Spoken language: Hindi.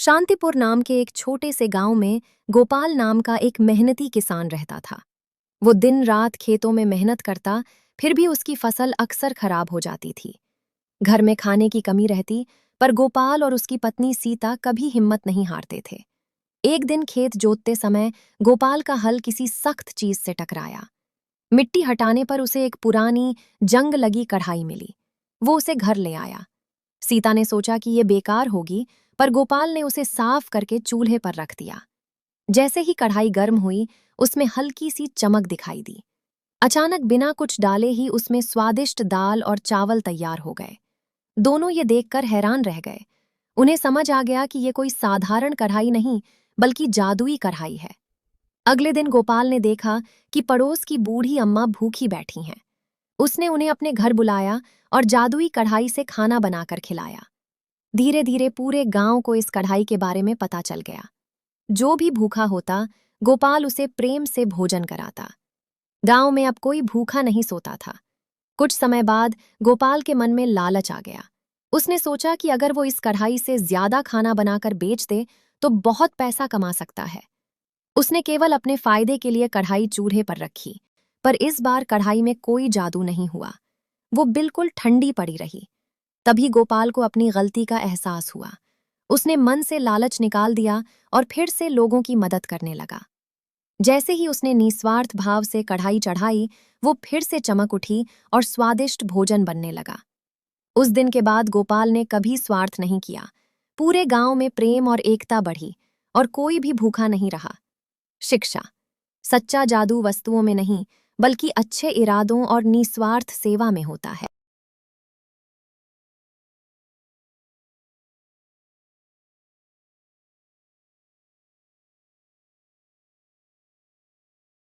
शांतिपुर नाम के एक छोटे से गांव में गोपाल नाम का एक मेहनती किसान रहता था। वो दिन रात खेतों में मेहनत करता, फिर भी उसकी फसल अक्सर खराब हो जाती थी। घर में खाने की कमी रहती, पर गोपाल और उसकी पत्नी सीता कभी हिम्मत नहीं हारते थे। एक दिन खेत जोतते समय गोपाल का हल किसी सख्त चीज से टकराया। मिट्टी हटाने पर उसे एक पुरानी जंग लगी कढ़ाई मिली। वो उसे घर ले आया। सीता ने सोचा कि ये बेकार होगी, पर गोपाल ने उसे साफ करके चूल्हे पर रख दिया। जैसे ही कढ़ाई गर्म हुई, उसमें हल्की सी चमक दिखाई दी। अचानक बिना कुछ डाले ही उसमें स्वादिष्ट दाल और चावल तैयार हो गए। दोनों ये देखकर हैरान रह गए। उन्हें समझ आ गया कि ये कोई साधारण कढ़ाई नहीं, बल्कि जादुई कढ़ाई है। अगले दिन गोपाल ने देखा कि पड़ोस की बूढ़ी अम्मा भूखी बैठी हैं। उसने उन्हें अपने घर बुलाया और जादुई कढ़ाई से खाना बनाकर खिलाया। धीरे धीरे पूरे गांव को इस कढ़ाई के बारे में पता चल गया। जो भी भूखा होता, गोपाल उसे प्रेम से भोजन कराता। गांव में अब कोई भूखा नहीं सोता था। कुछ समय बाद गोपाल के मन में लालच आ गया। उसने सोचा कि अगर वो इस कढ़ाई से ज्यादा खाना बनाकर बेच दे तो बहुत पैसा कमा सकता है। उसने केवल अपने फायदे के लिए कढ़ाई चूल्हे पर रखी, पर इस बार कढ़ाई में कोई जादू नहीं हुआ। वो बिल्कुल ठंडी पड़ी रही। तभी गोपाल को अपनी गलती का एहसास हुआ। उसने मन से लालच निकाल दिया और फिर से लोगों की मदद करने लगा। जैसे ही उसने निस्वार्थ भाव से कढ़ाई चढ़ाई, वो फिर से चमक उठी और स्वादिष्ट भोजन बनने लगा। उस दिन के बाद गोपाल ने कभी स्वार्थ नहीं किया। पूरे गांव में प्रेम और एकता बढ़ी और कोई भी भूखा नहीं रहा। शिक्षा: सच्चा जादू वस्तुओं में नहीं, बल्कि अच्छे इरादों और निस्वार्थ सेवा में होता है।